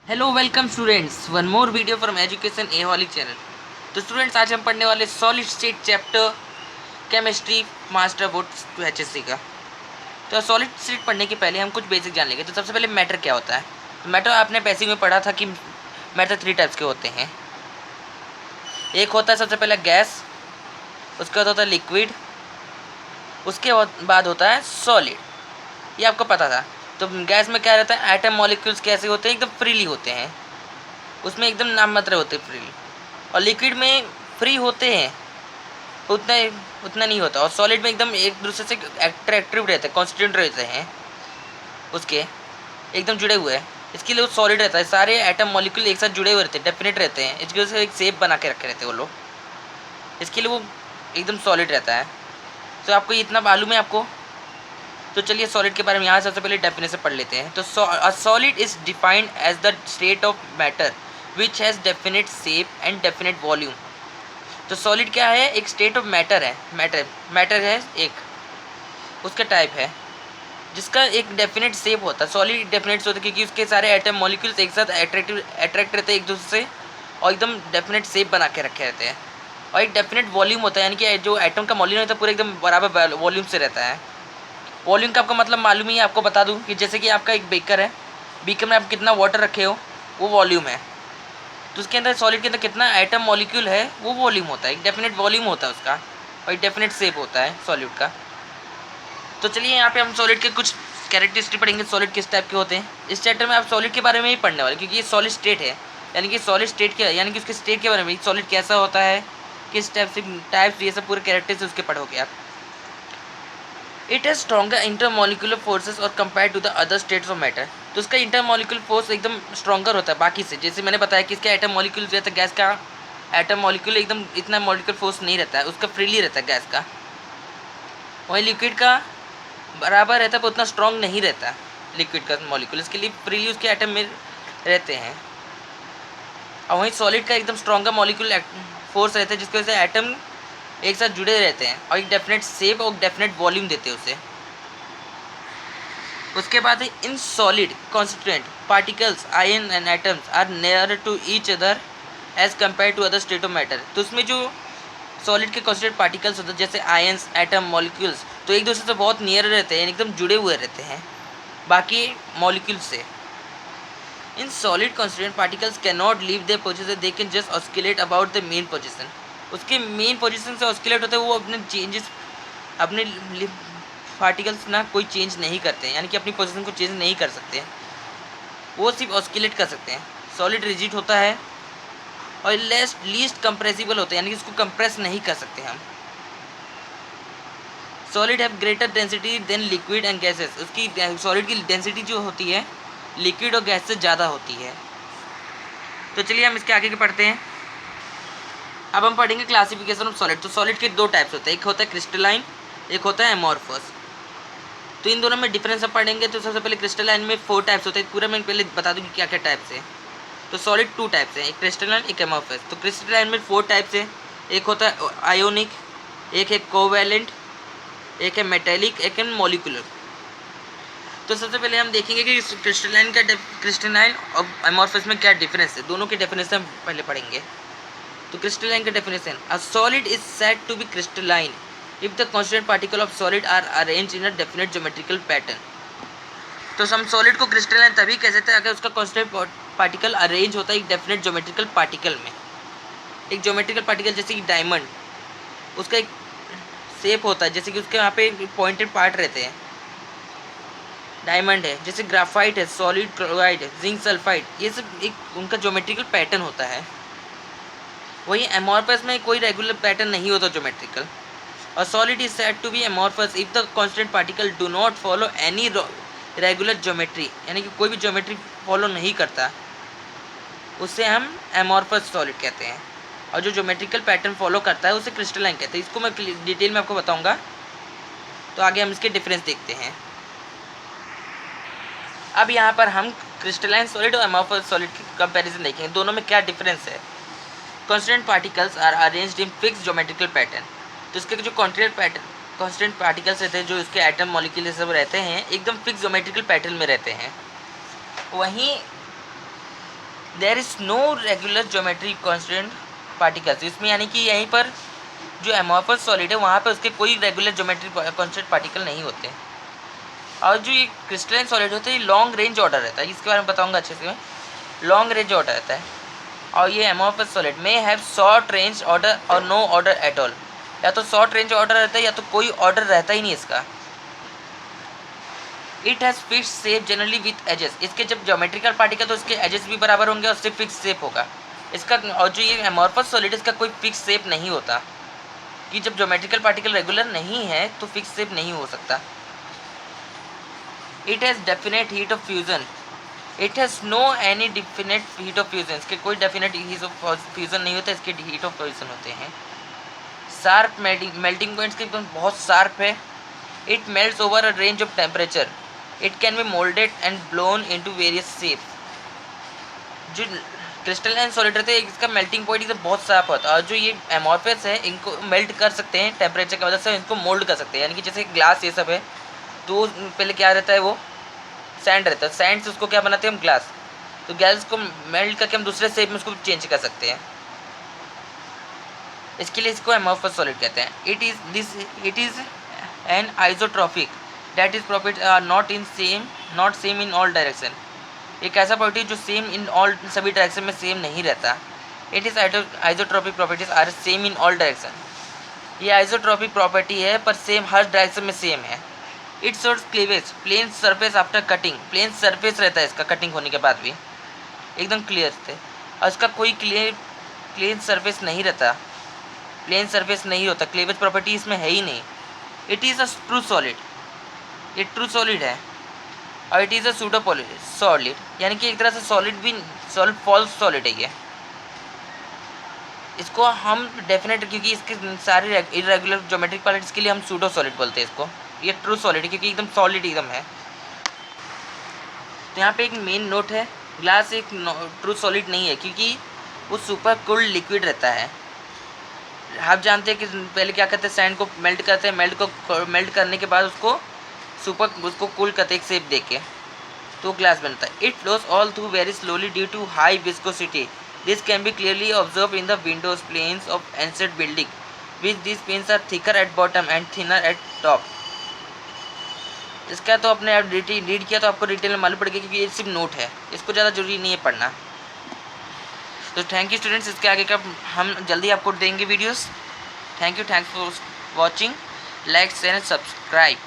Hello welcome students, one more video from education aholic channel. तो students, आज हम पढ़ने वाले solid state chapter chemistry master board two HSC का। तो सॉलिड स्टेट पढ़ने के पहले हम कुछ बेसिक जान लेंगे। तो सबसे पहले मैटर क्या होता है। तो मैटर आपने बेसिक में पढ़ा था कि मैटर 3 टाइप्स के होते हैं। एक होता है सबसे पहले गैस, उसके बाद होता है लिक्विड, उसके बाद होता है सॉलिड। ये आपको पता था। तो गैस में क्या रहता है, एटम मॉलिक्यूल्स कैसे होते हैं, एकदम फ्रीली होते हैं, उसमें एकदम नाम मात्र होते हैं फ्रीली। और लिक्विड में फ्री होते हैं, उतना उतना नहीं होता। और सॉलिड में एकदम एक दूसरे से अट्रैक्टिव रहते हैं, कॉन्स्टिट्यूंट रहते हैं, उसके एकदम जुड़े हुए हैं। इसके लिए वो सॉलिड रहता है। सारे एटम मॉलिक्यूल एक साथ जुड़े हुए रहते हैं, डेफिनेट रहते हैं। इसकी वजह से एक शेप बना के रखे रहते हैं वो लोग, इसके लिए वो एकदम सॉलिड रहता है। तो आपको इतना मालूम है आपको। तो चलिए सॉलिड के बारे में यहाँ सबसे पहले डेफिनेशन पढ़ लेते हैं। तो solid is defined as the state of matter which has definite shape and definite volume. तो सॉलिड क्या है, एक स्टेट ऑफ मैटर है। मैटर है एक, उसका टाइप है जिसका एक डेफिनेट शेप होता है। सॉलिड डेफिनेट होता है क्योंकि उसके सारे एटम मॉलिक्यूल्स एक साथ अट्रैक्ट रहते हैं एक दूसरे से, और एकदम डेफिनेट शेप बना के रखे रहते हैं। और एक डेफिनेट वॉल्यूम होता है, यानी कि जो एटम का वॉल्यूम होता है पूरा एकदम बराबर वॉल्यूम से रहता है। वॉल्यूम का आपको मतलब मालूम ही है। आपको बता दूं कि जैसे कि आपका एक बेकर है, बीकर में आप कितना वाटर रखे हो वो वॉल्यूम है। तो उसके अंदर सॉलिड के अंदर कितना एटम मॉलिक्यूल है वो वॉल्यूम होता है, एक डेफिनेट वॉल्यूम होता है उसका, और एक डेफिनेट शेप होता है सॉलिड का। तो चलिए यहाँ पे हम सॉलिड के कुछ कैरेक्टरिस्टिक पढ़ेंगे, सॉलिड किस टाइप के होते हैं। इस चैप्टर में आप सॉलिड के बारे में ही पढ़ने वाले, क्योंकि ये सॉलिड स्टेट है, यानी कि सॉलिड स्टेट क्या, यानी कि उसके स्टेट के बारे में, सॉलिड कैसा होता है, किस टाइप से टाइप्स, ये सब पूरे कैरेक्टर्स उसके पढ़ोगे आप। It has stronger intermolecular forces और compare to the other states of matter. तो उसका इंटरमोलिकुलर फोर्स एकदम स्ट्रॉन्गर होता है बाकी से। जैसे मैंने बताया कि इसका एटम मॉलिक्यूल रहता है, गैस का एटम मॉलिक्यूल एकदम इतना मॉलिक्यूलर फोर्स नहीं रहता है, उसका फ्रीली रहता है गैस का। वहीं लिक्विड का बराबर रहता है पर उतना स्ट्रॉन्ग नहीं रहता लिक्विड का मॉलिक्यूल, इसके लिए फ्रीली उसके एटम में रहते हैं। और वहीं सॉलिड का एकदम स्ट्रॉन्गर मॉलिक्यूल फोर्स रहता है, जिसकी वजह से एटम एक साथ जुड़े रहते हैं और एक डेफिनेट शेप और डेफिनेट वॉल्यूम देते हैं उसे। उसके बाद है in solid constituent particles ion and atoms are near to each other as compare to other state of matter. तो उसमें जो सॉलिड के कॉन्स्टिट्यूएंट पार्टिकल्स होते हैं जैसे आयन्स एटम मॉलिक्यूल्स, तो एक दूसरे से बहुत नियर रहते हैं, एकदम जुड़े हुए रहते हैं बाकी मॉलिक्यूल से। In solid constituent particles can not leave their position, they can just oscillate about the mean position. उसके मेन पोजीशन से ऑस्किलेट होते हैं, वो अपने चेंजेस अपने पार्टिकल्स ना कोई चेंज नहीं करते हैं, यानी कि अपनी पोजीशन को चेंज नहीं कर सकते हैं, वो सिर्फ ऑस्किलेट कर सकते हैं। सॉलिड रिजिड होता है और लीस्ट कंप्रेसिबल होता है, यानी कि इसको कंप्रेस नहीं कर सकते हम। Solid have greater density than liquid and gases. उसकी सॉलिड की डेंसिटी जो होती है लिक्विड और गैस से ज़्यादा होती है। तो चलिए हम इसके आगे के पढ़ते हैं। अब हम पढ़ेंगे क्लासिफिकेशन ऑफ सॉलिड। तो सॉलिड के 2 टाइप्स होते हैं, एक होता है क्रिस्टलाइन, एक होता है एमॉर्फस। तो इन दोनों में डिफरेंस हम पढ़ेंगे। तो सबसे पहले क्रिस्टलाइन में 4 टाइप्स होते हैं, पूरा मैं पहले बता दूँ कि क्या क्या टाइप्स है। तो सॉलिड 2 टाइप्स हैं, एक क्रिस्टलाइन एक एमॉर्फस। तो क्रिस्टलाइन में 4 टाइप्स है, एक होता है आयोनिक, एक है कोवैलेंट, एक है मेटेलिक, एक है मॉलिकुलर। तो सबसे पहले हम देखेंगे कि क्रिस्टलाइन और एमॉर्फस में क्या डिफरेंस है, दोनों के डेफिनेशन हम पहले पढ़ेंगे। तो क्रिस्टलाइन का definition, a solid is said to be crystalline if the constituent particle of solid are arrange in a definite geometrical pattern. तो हम सॉलिड को क्रिस्टलाइन तभी कह सकते हैं अगर उसका कॉन्स्टिट्यूएंट पार्टिकल अरेंज होता है एक डेफिनेट ज्योमेट्रिकल पार्टिकल में। एक ज्योमेट्रिकल पार्टिकल जैसे कि डायमंड, उसका एक शेप होता है, जैसे कि उसके यहाँ पे पॉइंटेड पार्ट रहते हैं। डायमंड है, जैसे ग्राफाइट है, सॉलिड क्लोराइड है, जिंक सल्फाइड, ये सब एक उनका ज्योमेट्रिकल पैटर्न होता है। वही एमॉर्फस में कोई रेगुलर पैटर्न नहीं होता ज्योमेट्रिकल। और solid is said to be amorphous if the constant particle do not follow any regular geometry, यानी कि कोई भी ज्योमेट्री फॉलो नहीं करता, उससे हम एमॉर्फस सॉलिड कहते हैं। और जो ज्योमेट्रिकल पैटर्न फॉलो करता है उसे क्रिस्टलाइन कहते हैं। इसको मैं डिटेल में आपको बताऊंगा। तो आगे हम इसके डिफरेंस देखते हैं। अब यहाँ पर हम क्रिस्टलाइन सॉलिड और एमॉर्फस सॉलिड की कंपैरिजन देखेंगे, दोनों में क्या डिफरेंस है। Constant particles are arranged in fix geometrical pattern. तो इसके जो कॉन्स्टेंट पार्टिकल्स रहते हैं, जो इसके एटम मॉलिक्यूल सब रहते हैं, एकदम फिक्स ज्योमेट्रिकल पैटर्न में रहते हैं। वहीं there is no regular geometry constant particles. इसमें यानी कि यहीं पर जो एमॉर्फस सॉलिड है वहाँ पे उसके कोई रेगुलर ज्योमेट्री कॉन्स्टेंट पार्टिकल नहीं होते। और जो ये क्रिस्टलाइन सॉलिड होते हैं ये लॉन्ग रेंज ऑर्डर रहता है, इसके बारे में बताऊंगा अच्छे से। लॉन्ग रेंज ऑर्डर रहता है। और ये एमॉर्फस सॉलिड में हैव शॉर्ट रेंज ऑर्डर और नो ऑर्डर एट ऑल। या तो शॉर्ट रेंज ऑर्डर रहता है या तो कोई ऑर्डर रहता ही नहीं इसका। It has fix shape generally with edges. इसके जब ज्योमेट्रिकल पार्टिकल तो इसके एजेस भी बराबर होंगे और उससे फिक्स शेप होगा इसका। और जो ये एमॉर्फस सॉलिड इसका कोई फिक्स शेप नहीं होता, कि जब ज्योमेट्रिकल पार्टिकल रेगुलर नहीं है तो फिक्स शेप नहीं हो सकता। It has definite heat of fusion. It has no any definite heat of fusion. इसके कोई डेफिनेट हीट ऑफ फ्यूजन नहीं होता, इसके हीट ऑफ फ्यूजन होते हैं। शार्प मेल्टिंग पॉइंट्स के एकदम बहुत शार्प है। It melts over a range of temperature. It can be moulded and blown into various shapes. जो क्रिस्टलाइन सॉलिड रहते हैं इसका मेल्टिंग पॉइंट एकदम बहुत शार्प होता है। और जो ये एमॉर्फस है इनको मेल्ट कर सकते हैं टेम्परेचर की वजह से, इनको मोल्ड कर सकते हैं। यानी कि जैसे ग्लास ये सब है तो पहले क्या रहता है, वो सैंड रहता है, सैंड से उसको क्या बनाते हैं हम, ग्लास। तो ग्लास को मेल्ट करके हम दूसरे शेप में उसको चेंज कर सकते हैं। इसके लिए इसको एमॉर्फस सॉलिड कहते हैं। It is anisotropic that is properties are not same in all direction. एक ऐसा प्रॉपर्टी जो सेम इन ऑल सभी डायरेक्शन में सेम नहीं रहता। It is isotropic properties are same in all direction. ये आइसोट्रॉपिक प्रॉपर्टी है पर सेम हर डायरेक्शन में सेम है। It shows cleavage plane surface after cutting. Plane surface रहता है इसका कटिंग होने के बाद भी एकदम क्लियर थे। और इसका कोई प्लेन सरफेस नहीं रहता, प्लेन सरफेस नहीं होता, क्लीवेज प्रॉपर्टी इसमें है ही नहीं। It is a true solid. ये ट्रू सॉलिड है। और it is a pseudo solid, यानी कि एक तरह से सॉलिड भी फॉल्स सॉलिड है ये। इसको हम डेफिनेट, क्योंकि इसके सारे इरेगुलर ज्योमेट्रिक क्वालिटीज़ के लिए हम सूडो सॉलिड बोलते हैं इसको। ये ट्रू सॉलिड है क्योंकि एकदम सॉलिड एकदम है। तो यहाँ पे एक मेन नोट है, ग्लास एक ट्रू सॉलिड नहीं है क्योंकि वो सुपर कूल्ड लिक्विड रहता है। आप जानते हैं कि पहले क्या करते हैं, सैंड को मेल्ट करते हैं, मेल्ट करने के बाद उसको कूल करते हैं एक शेप दे के, तो ग्लास बनता है। It flows all through very slowly due to high viscosity. This can be clearly observe in the windows planes of ancient building which this planes are thicker at bottom and thinner at top. इसका तो अपने आप read किया तो आपको detail में मालूम पड़ेगा क्योंकि ये सिर्फ नोट है, इसको ज़्यादा जरूरी नहीं है पढ़ना। तो थैंक यू स्टूडेंट्स, इसके आगे का हम जल्दी आपको देंगे videos. Thank you for watching, like share and subscribe.